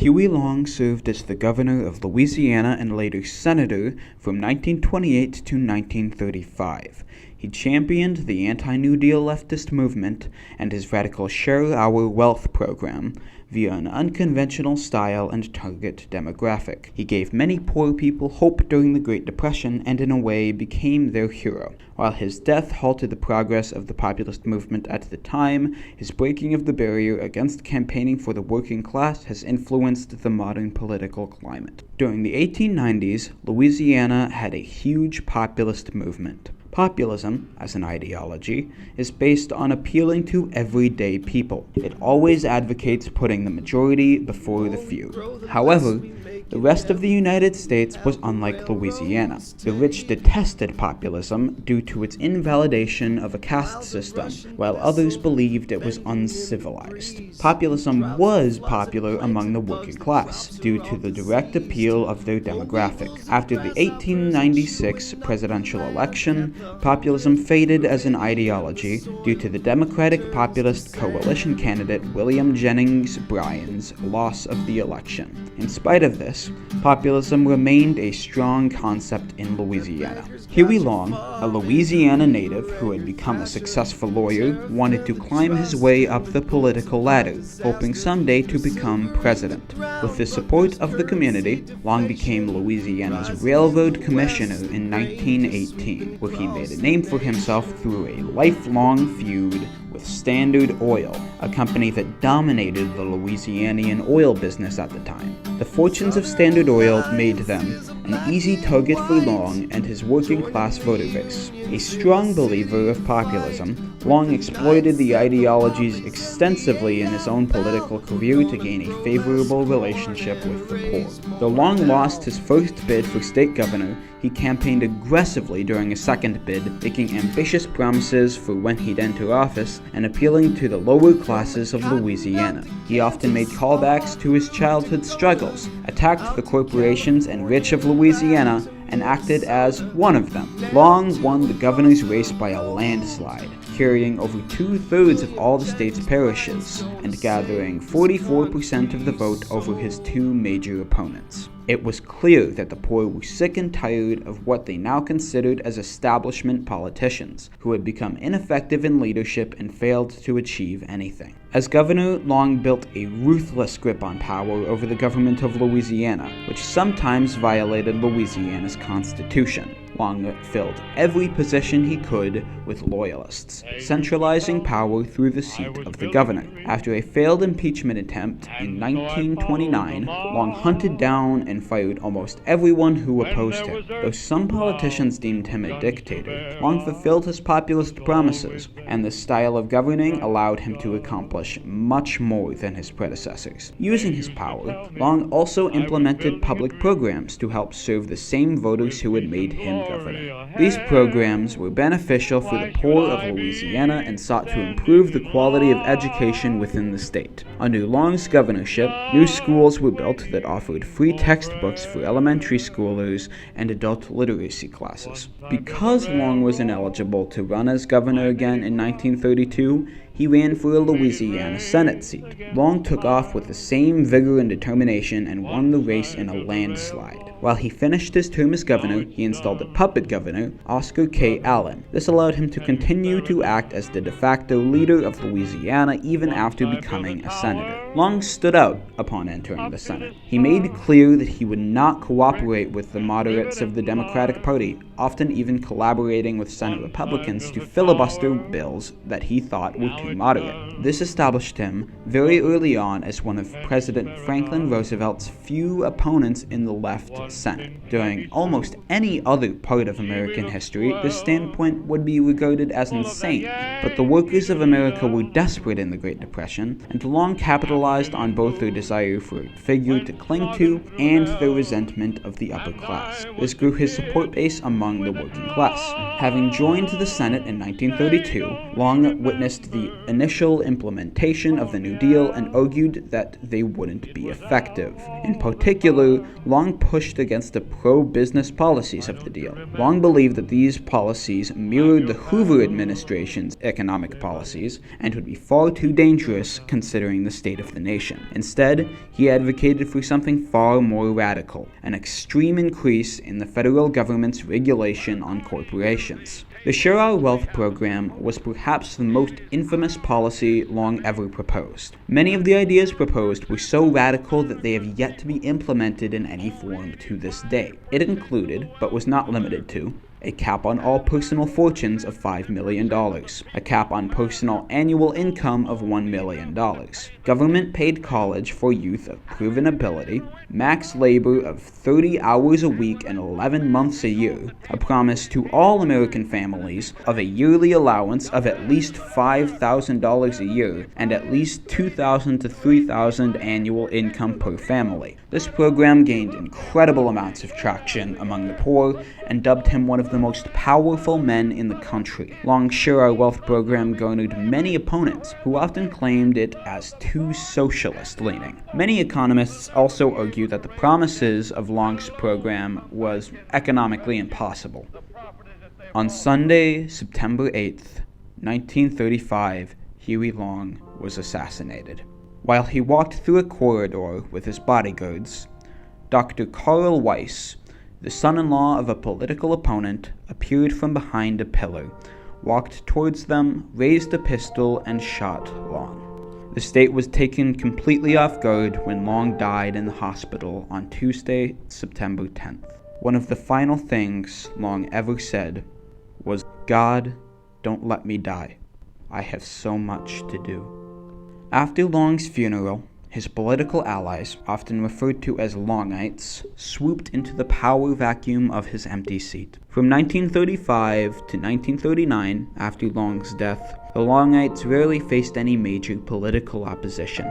Huey Long served as the governor of Louisiana and later senator from 1928 to 1935. He championed the anti-New Deal leftist movement and his radical Share Our Wealth program via an unconventional style and target demographic. He gave many poor people hope during the Great Depression and in a way became their hero. While his death halted the progress of the populist movement at the time, his breaking of the barrier against campaigning for the working class has influenced the modern political climate. During the 1890s, Louisiana had a huge populist movement. Populism, as an ideology, is based on appealing to everyday people. It always advocates putting the majority before the few. However, the rest of the United States was unlike Louisiana. The rich detested populism due to its invalidation of a caste system, while others believed it was uncivilized. Populism was popular among the working class, due to the direct appeal of their demographic. After the 1896 presidential election, populism faded as an ideology due to the Democratic Populist Coalition candidate William Jennings Bryan's loss of the election. In spite of this, populism remained a strong concept in Louisiana. Huey Long, a Louisiana native who had become a successful lawyer, wanted to climb his way up the political ladder, hoping someday to become president. With the support of the community, Long became Louisiana's railroad commissioner in 1918, where he made a name for himself through a lifelong feud with Standard Oil, a company that dominated the Louisianian oil business at the time. The fortunes of Standard Oil made them an easy target for Long and his working-class voter base. A strong believer of populism, Long exploited the ideologies extensively in his own political career to gain a favorable relationship with the poor. Though Long lost his first bid for state governor, he campaigned aggressively during a second bid, making ambitious promises for when he'd enter office and appealing to the lower classes of Louisiana. He often made callbacks to his childhood struggles, attacked the corporations and rich of Louisiana, and acted as one of them. Long won the governor's race by a landslide, carrying over 2/3 of all the state's parishes, and gathering 44% of the vote over his two major opponents. It was clear that the poor were sick and tired of what they now considered as establishment politicians, who had become ineffective in leadership and failed to achieve anything. As governor, Long built a ruthless grip on power over the government of Louisiana, which sometimes violated Louisiana's constitution. Long filled every position he could with loyalists, centralizing power through the seat of the governor. After a failed impeachment attempt in 1929, Long hunted down and fired almost everyone who opposed him. Though some politicians deemed him a dictator, Long fulfilled his populist promises, and this style of governing allowed him to accomplish much more than his predecessors. Using his power, Long also implemented public programs to help serve the same voters who had made him governor. These programs were beneficial for the poor of Louisiana and sought to improve the quality of education within the state. Under Long's governorship, new schools were built that offered free textbooks for elementary schoolers and adult literacy classes. Because Long was ineligible to run as governor again in 1932, he ran for a Louisiana Senate seat. Long took off with the same vigor and determination and won the race in a landslide. While he finished his term as governor, he installed a puppet governor, Oscar K. Allen. This allowed him to continue to act as the de facto leader of Louisiana even after becoming a senator. Long stood out upon entering the Senate. He made clear that he would not cooperate with the moderates of the Democratic Party, often even collaborating with Senate Republicans to filibuster bills that he thought were too moderate. This established him very early on as one of President Franklin Roosevelt's few opponents in the left Senate. During almost any other part of American history, this standpoint would be regarded as insane, but the workers of America were desperate in the Great Depression, and Long capitalized on both their desire for a figure to cling to and their resentment of the upper class. This grew his support base among among the working class. Having joined the Senate in 1932, Long witnessed the initial implementation of the New Deal and argued that they wouldn't be effective. In particular, Long pushed against the pro-business policies of the deal. Long believed that these policies mirrored the Hoover administration's economic policies and would be far too dangerous considering the state of the nation. Instead, he advocated for something far more radical, an extreme increase in the federal government's regulation on corporations. The Share Our Wealth program was perhaps the most infamous policy Long ever proposed. Many of the ideas proposed were so radical that they have yet to be implemented in any form to this day. It included, but was not limited to, a cap on all personal fortunes of $5 million, a cap on personal annual income of $1 million, government-paid college for youth of proven ability, max labor of 30 hours a week and 11 months a year, a promise to all American families of a yearly allowance of at least $5,000 a year and at least $2,000 to $3,000 annual income per family. This program gained incredible amounts of traction among the poor and dubbed him one of the most powerful men in the country. Long's Share Our Wealth program garnered many opponents who often claimed it as too socialist-leaning. Many economists also argue that the promises of Long's program was economically impossible. On Sunday, September 8th, 1935, Huey Long was assassinated. While he walked through a corridor with his bodyguards, Dr. Carl Weiss, the son-in-law of a political opponent, appeared from behind a pillar, walked towards them, raised a pistol, and shot Long. The state was taken completely off guard when Long died in the hospital on Tuesday, September 10th. One of the final things Long ever said was, "God, don't let me die. I have so much to do." After Long's funeral, his political allies, often referred to as Longites, swooped into the power vacuum of his empty seat. From 1935 to 1939, after Long's death, the Longites rarely faced any major political opposition.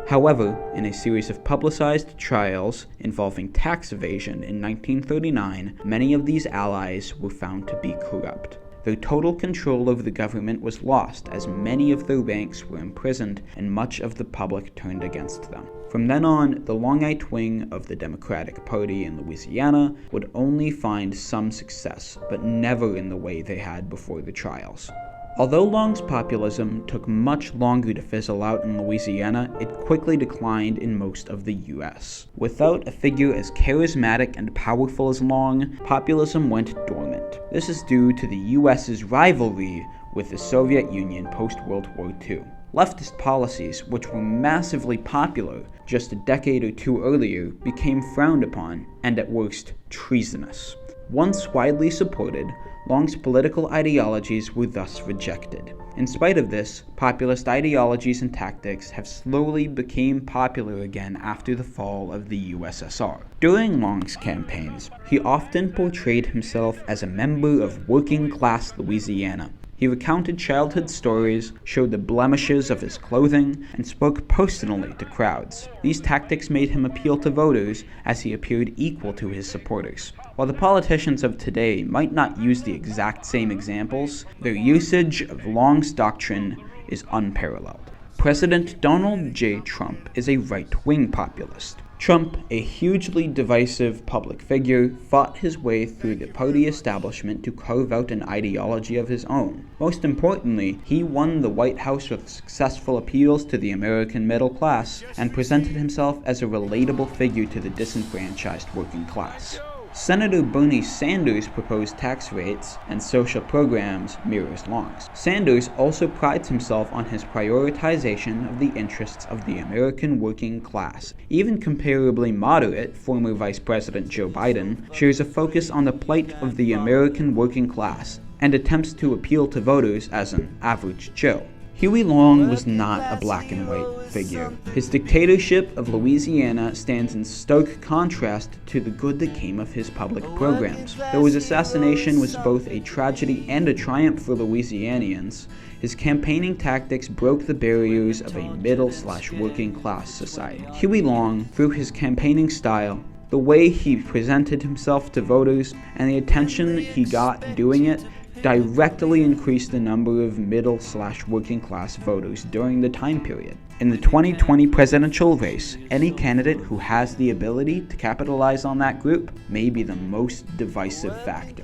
However, in a series of publicized trials involving tax evasion in 1939, many of these allies were found to be corrupt. Their total control over the government was lost as many of their ranks were imprisoned and much of the public turned against them. From then on, the Longite wing of the Democratic Party in Louisiana would only find some success, but never in the way they had before the trials. Although Long's populism took much longer to fizzle out in Louisiana, it quickly declined in most of the U.S. Without a figure as charismatic and powerful as Long, populism went dormant. This is due to the U.S.'s rivalry with the Soviet Union post-World War II. Leftist policies, which were massively popular just a decade or two earlier, became frowned upon and at worst treasonous. Once widely supported, Long's political ideologies were thus rejected. In spite of this, populist ideologies and tactics have slowly become popular again after the fall of the USSR. During Long's campaigns, he often portrayed himself as a member of working-class Louisiana. He recounted childhood stories, showed the blemishes of his clothing, and spoke personally to crowds. These tactics made him appeal to voters as he appeared equal to his supporters. While the politicians of today might not use the exact same examples, their usage of Long's doctrine is unparalleled. President Donald J. Trump is a right-wing populist. Trump, a hugely divisive public figure, fought his way through the party establishment to carve out an ideology of his own. Most importantly, he won the White House with successful appeals to the American middle class and presented himself as a relatable figure to the disenfranchised working class. Senator Bernie Sanders' proposed tax rates and social programs mirrors Long's. Sanders also prides himself on his prioritization of the interests of the American working class. Even comparably moderate former Vice President Joe Biden shares a focus on the plight of the American working class and attempts to appeal to voters as an average Joe. Huey Long was not a black and white figure. His dictatorship of Louisiana stands in stark contrast to the good that came of his public programs. Though his assassination was both a tragedy and a triumph for Louisianians, his campaigning tactics broke the barriers of a middle/working class society. Huey Long, through his campaigning style, The way he presented himself to voters and the attention he got doing it directly increased the number of middle/working class voters during the time period. In the 2020 presidential race, any candidate who has the ability to capitalize on that group may be the most divisive factor.